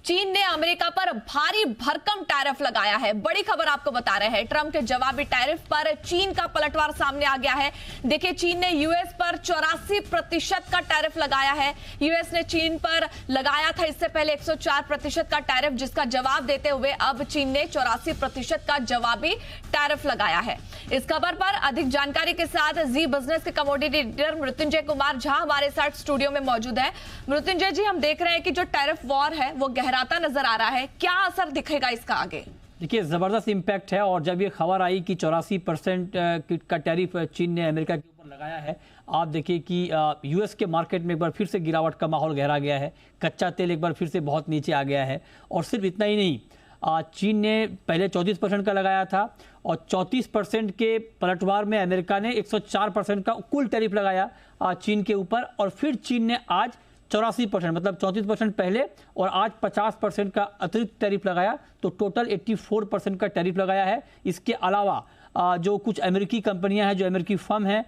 चीन ने अमेरिका पर भारी भरकम टैरिफ लगाया है। बड़ी खबर आपको बता रहे हैं, ट्रंप के जवाबी टैरिफ पर चीन का पलटवार सामने आ गया है। देखिए, चीन ने यूएस पर 84% का टैरिफ लगाया है। यूएस ने चीन पर लगाया था इससे पहले 104% का टैरिफ, जिसका जवाब देते हुए अब चीन ने 84% का जवाबी टैरिफ लगाया है। इस खबर पर अधिक जानकारी के साथ जी बिजनेस के कमोडिटी एडिटर मृत्युंजय कुमार झा हमारे साथ स्टूडियो में मौजूद है। मृत्युंजय जी, हम देख रहे हैं कि जो टैरिफ वॉर है वो गहराता नजर आ रहा है, क्या असर दिखेगा इसका आगे? देखिए, जबरदस्त इंपैक्ट है। और जब ये खबर आई कि 84% का टैरिफ चीन ने अमेरिका के ऊपर लगाया है, आप देखिए कि यूएस के मार्केट में एक बार फिर से गिरावट का माहौल गहरा गया है। कच्चा तेल एक बार फिर से बहुत नीचे आ गया है। और सिर्फ इतना ही नहीं, चीन ने पहले 34% का लगाया था और 34% के पलटवार में अमेरिका ने 104% का कुल टैरिफ लगाया चीन के ऊपर। और फिर चीन ने आज 84%, मतलब 34% पहले और आज 50% का अतिरिक्त टैरिफ लगाया, तो टोटल 84% का टैरिफ लगाया है। इसके अलावा जो कुछ अमेरिकी कंपनियां हैं, जो अमेरिकी फर्म हैं,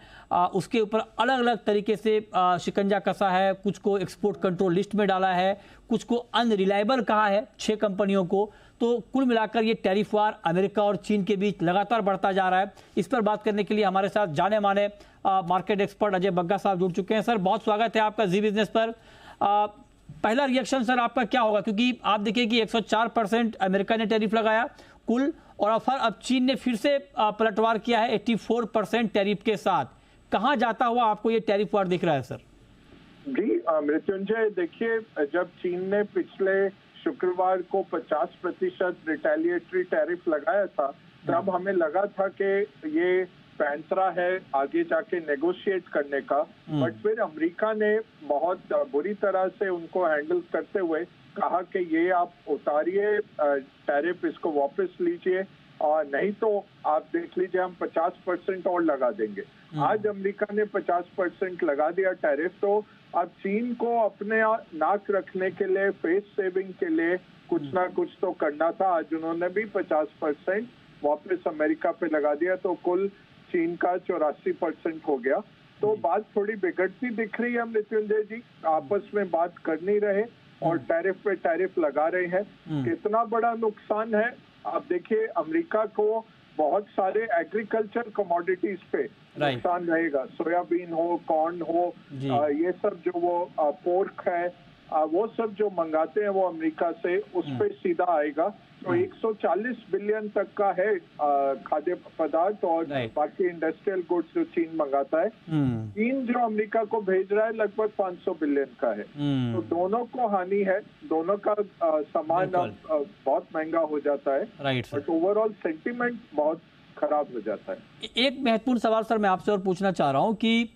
उसके ऊपर अलग अलग तरीके से शिकंजा कसा है। कुछ को एक्सपोर्ट कंट्रोल लिस्ट में डाला है, कुछ को अनरिलायबल कहा है, 6 कंपनियों को। तो कुल मिलाकर ये टैरिफ वार अमेरिका और चीन के बीच लगातार बढ़ता जा रहा है। इस पर बात करने के लिए हमारे साथ जाने माने मार्केट एक्सपर्ट अजय बग्गा साहब जुड़ चुके हैं। सर, बहुत स्वागत है आपका जी बिजनेस पर। पहला रिएक्शन सर आपका क्या होगा, क्योंकि आप देखिए कि 104% अमेरिका ने टैरिफ लगाया कुल, और अब चीन ने फिर से पलटवार किया है 84% टैरिफ के साथ। कहां जाता हुआ आपको ये टैरिफ वार दिख रहा है सर? जी मृत्युंजय, देखिए, जब चीन ने पिछले शुक्रवार को 50% रिटेलिएटरी टैरिफ लगाया था, तब हमें लगा था कि ये पैंतरा है आगे जाके नेगोशिएट करने का। बट फिर अमेरिका ने बहुत बुरी तरह से उनको हैंडल करते हुए कहा कि ये आप उतारिए टैरिफ, इसको वापस लीजिए, और नहीं तो आप देख लीजिए हम 50% और लगा देंगे। आज अमेरिका ने 50% लगा दिया टैरिफ, तो अब चीन को अपने नाक रखने के लिए, फेस सेविंग के लिए कुछ ना कुछ तो करना था। आज उन्होंने भी 50% वापस अमेरिका पे लगा दिया, तो कुल चीन का 84% हो गया। तो बात थोड़ी बिगड़ती दिख रही है मृत्युंजय जी, आपस में बात कर नहीं रहे और टैरिफ पे टैरिफ लगा रहे हैं। कितना बड़ा नुकसान है आप देखिए, अमेरिका को बहुत सारे एग्रीकल्चर कमोडिटीज पे नुकसान रहेगा। सोयाबीन हो, कॉर्न हो, ये सब जो वो पोर्क है, वो सब जो मंगाते हैं वो अमेरिका से, उस पे सीधा आएगा। तो 140 बिलियन तक का है खाद्य पदार्थ और बाकी इंडस्ट्रियल गुड्स जो चीन मंगाता है। चीन जो अमेरिका को भेज रहा है लगभग 500 बिलियन का है। तो दोनों को हानि है, दोनों का सामान अब बहुत महंगा हो जाता है, बट ओवरऑल सेंटिमेंट बहुत खराब हो जाता है। एक महत्वपूर्ण सवाल सर मैं आपसे और पूछना चाह रहा हूँ कि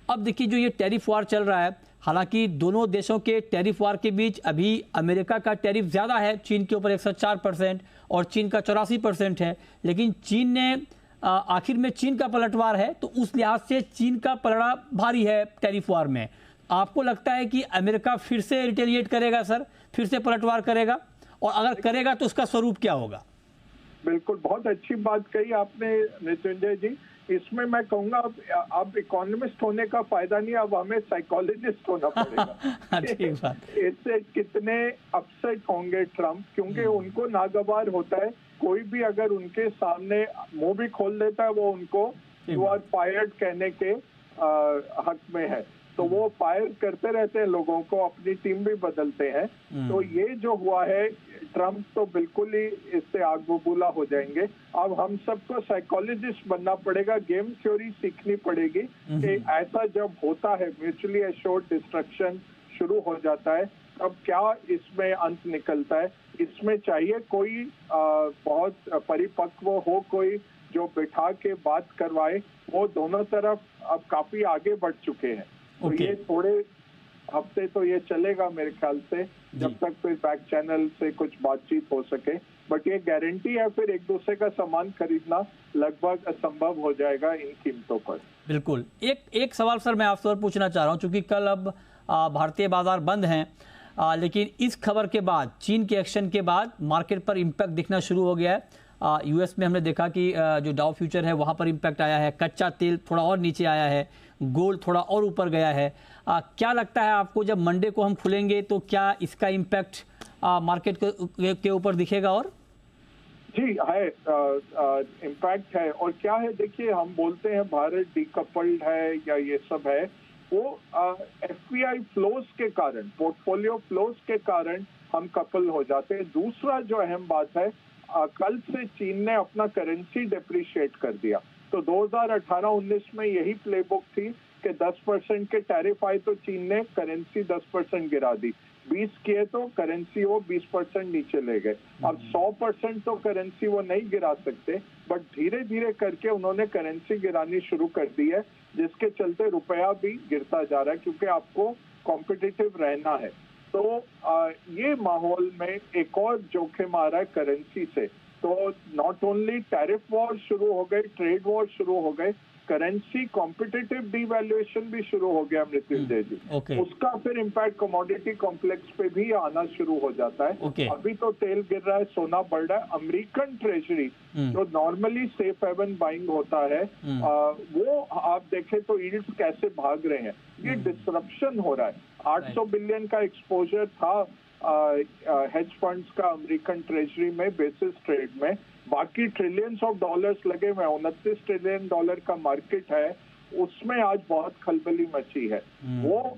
अब देखिए जो ये टैरिफ वार चल रहा है, हालांकि दोनों देशों के टैरिफ वार के बीच अभी अमेरिका का टैरिफ ज़्यादा है, चीन के ऊपर 104% और चीन का 84% है। लेकिन चीन ने आखिर में चीन का पलटवार है, तो उस लिहाज से चीन का पलड़ा भारी है टैरिफ वार में। आपको लगता है कि अमेरिका फिर से रिटेलिएट करेगा सर, फिर से पलटवार करेगा? और अगर करेगा तो उसका स्वरूप क्या होगा? बिल्कुल, बहुत अच्छी बात कही आपने मृत्युंजय जी। इसमें मैं कहूंगा अब इकोनॉमिस्ट होने का फायदा नहीं, अब हमें साइकोलॉजिस्ट होना पड़ेगा। इससे कितने अपसेट होंगे ट्रम्प, क्योंकि उनको नागवार होता है कोई भी अगर उनके सामने मुंह भी खोल देता है, वो उनको यू आर फायर्ड कहने के हक में है। तो वो फायर करते रहते हैं लोगों को, अपनी टीम भी बदलते हैं। तो ये जो हुआ है, ट्रम्प तो बिल्कुल ही इससे आग बबूला हो जाएंगे। अब हम सबको साइकोलॉजिस्ट बनना पड़ेगा, गेम थ्योरी सीखनी पड़ेगी कि ऐसा जब होता है, म्यूचुअली एश्योर्ड डिस्ट्रक्शन शुरू हो जाता है, तब क्या इसमें अंत निकलता है। इसमें चाहिए कोई बहुत परिपक्व हो, कोई जो बिठा के बात करवाए। वो दोनों तरफ अब काफी आगे बढ़ चुके हैं। तो ये थोड़े हफ्ते तो ये चलेगा मेरे ख्याल से, जब तक फिर बैक चैनल से कुछ बातचीत हो सके। बट ये गारंटी है फिर एक दूसरे का सामान खरीदना लगभग असंभव हो जाएगा इन कीमतों पर। बिल्कुल। एक सवाल सर मैं आपसे और पूछना चाह रहा हूँ, चूंकि कल अब भारतीय बाजार बंद हैं, लेकिन इस खबर के बाद, चीन के एक्शन के बाद मार्केट पर इम्पैक्ट दिखना शुरू हो गया है। यूएस में हमने देखा कि जो डाउ फ्यूचर है वहाँ पर इम्पैक्ट आया है, कच्चा तेल थोड़ा और नीचे आया है, गोल्ड थोड़ा और ऊपर गया है। क्या लगता है आपको, जब मंडे को हम खुलेंगे तो क्या इसका इम्पैक्ट मार्केट के ऊपर दिखेगा? और जी है, इम्पैक्ट है। और क्या है, देखिए हम बोलते हैं भारत डीकपल्ड है या ये सब है, वो एफपीआई फ्लोज के कारण, पोर्टफोलियो फ्लोज के कारण हम कपल हो जाते हैं। दूसरा जो अहम बात है, कल से चीन ने अपना करेंसी डिप्रिशिएट कर दिया। तो 2018-19 में यही प्लेबुक थी कि 10% के टैरिफ आए तो चीन ने करेंसी 10% गिरा दी, 20 किए तो करेंसी वो 20% नीचे ले गए। अब 100% तो करेंसी वो नहीं गिरा सकते, बट धीरे धीरे करके उन्होंने करेंसी गिरानी शुरू कर दी है, जिसके चलते रुपया भी गिरता जा रहा है, क्योंकि आपको कॉम्पिटिटिव रहना है। तो ये माहौल में एक और जोखिम आ रहा है करेंसी से। तो नॉट ओनली टैरिफ वॉर शुरू हो गए, ट्रेड वॉर शुरू हो गए, करेंसी कॉम्पिटिटिव डिवैल्यूएशन भी शुरू हो गया मृत्युंजय जी। उसका फिर इम्पैक्ट कमोडिटी कॉम्प्लेक्स पे भी आना शुरू हो जाता है। अभी तो तेल गिर रहा है, सोना बढ़ रहा है। अमेरिकन ट्रेजरी जो नॉर्मली सेफ हेवन बाइंग होता है, वो आप देखें तो यील्ड्स कैसे भाग रहे हैं। ये डिसरप्शन हो रहा है। 800 बिलियन का एक्सपोजर था हेज फंड्स का अमेरिकन ट्रेजरी में बेसिस ट्रेड में, बाकी ट्रिलियंस ऑफ डॉलर्स लगे हुए, 29 ट्रिलियन डॉलर का मार्केट है, उसमें आज बहुत खलबली मची है। वो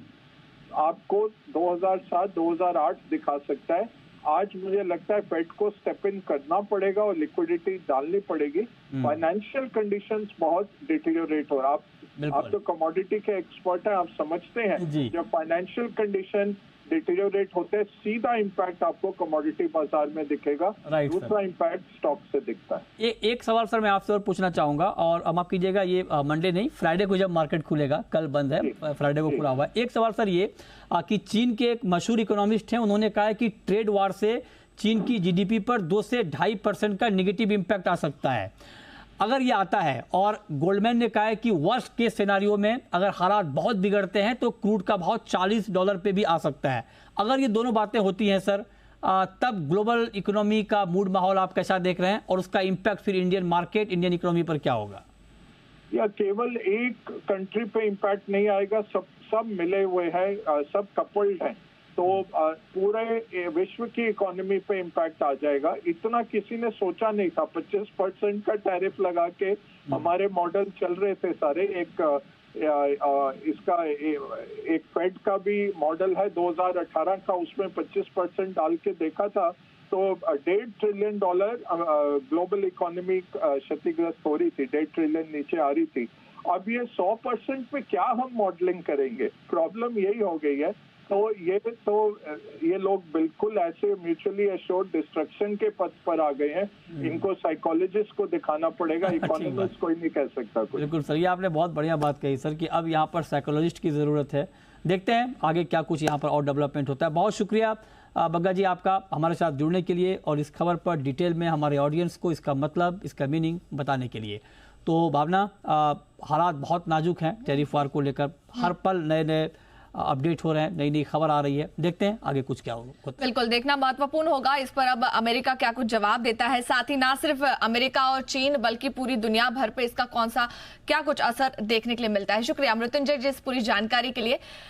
आपको 2007-2008 दिखा सकता है। आज मुझे लगता है फेड को स्टेप इन करना पड़ेगा और लिक्विडिटी डालनी पड़ेगी। फाइनेंशियल कंडीशंस बहुत डिटेरियोरेट हो रहा है। आप तो कमोडिटी के एक्सपर्ट हैं, आप समझते हैं जब फाइनेंशियल कंडीशन डिटेरियोरेट होते हैं, सीधा इम्पैक्ट आपको कमोडिटी बाजार में दिखेगा। दूसरा इम्पैक्ट स्टॉक से दिखता है। एक सवाल सर मैं आपसे और पूछना चाहूंगा, और अब माफ कीजिएगा, ये मंडे नहीं फ्राइडे को जब मार्केट खुलेगा, कल बंद है, फ्राइडे को खुला हुआ है। एक सवाल सर ये कि चीन के एक मशहूर इकोनॉमिस्ट हैं, उन्होंने कहा है कि ट्रेड वॉर से चीन की जीडीपी पर 2 से 2.5% का निगेटिव इम्पैक्ट आ सकता है। अगर ये आता है, और गोल्डमैन ने कहा है कि वर्स्ट केस सिनेरियो में अगर हालात बहुत बिगड़ते हैं तो क्रूड का भाव $40 पे भी आ सकता है। अगर ये दोनों बातें होती हैं सर, तब ग्लोबल इकोनॉमी का मूड माहौल आप कैसा देख रहे हैं, और उसका इम्पैक्ट फिर इंडियन मार्केट, इंडियन इकोनॉमी पर क्या होगा? या केवल एक कंट्री पे इम्पैक्ट नहीं आएगा, सब मिले हुए हैं, सब कपल्ड हैं, तो पूरे विश्व की इकोनॉमी पे इम्पैक्ट आ जाएगा। इतना किसी ने सोचा नहीं था। 25% का टैरिफ लगा के हमारे मॉडल चल रहे थे सारे। इसका एक फेड का भी मॉडल है 2018 का, उसमें 25% डाल के देखा था, तो $1.5 ट्रिलियन ग्लोबल इकोनॉमी क्षतिग्रस्त हो रही थी, 1.5 ट्रिलियन नीचे आ रही थी। अब ये 100% पे क्या हम मॉडलिंग करेंगे, प्रॉब्लम यही हो गई है। तो ये लोग बिल्कुल ऐसे म्यूचुअली एश्योर्ड डिस्ट्रक्शन के पथ पर आ गए हैं। इनको साइकोलॉजिस्ट को दिखाना पड़ेगा, इकोनॉमिस्ट कोई नहीं कह सकता कुछ। बिल्कुल सर, ये आपने बहुत बढ़िया बात कही सर, कि अब यहाँ पर साइकोलॉजिस्ट की ज़रूरत है। देखते हैं आगे क्या कुछ यहाँ पर और डेवलपमेंट होता है। बहुत शुक्रिया बग्गा जी आपका हमारे साथ जुड़ने के लिए, और इस खबर पर डिटेल में हमारे ऑडियंस को इसका मतलब, इसका मीनिंग बताने के लिए। तो भावना, हालात बहुत नाजुक हैं टैरिफ वार को लेकर, हर पल नए नए अपडेट हो रहे हैं, नई नई खबर आ रही है। देखते हैं आगे कुछ क्या होगा। बिल्कुल देखना महत्वपूर्ण होगा इस पर अब अमेरिका क्या कुछ जवाब देता है, साथ ही ना सिर्फ अमेरिका और चीन बल्कि पूरी दुनिया भर पे इसका क्या कुछ असर देखने के लिए मिलता है। शुक्रिया मृत्युंजय जी इस पूरी जानकारी के लिए।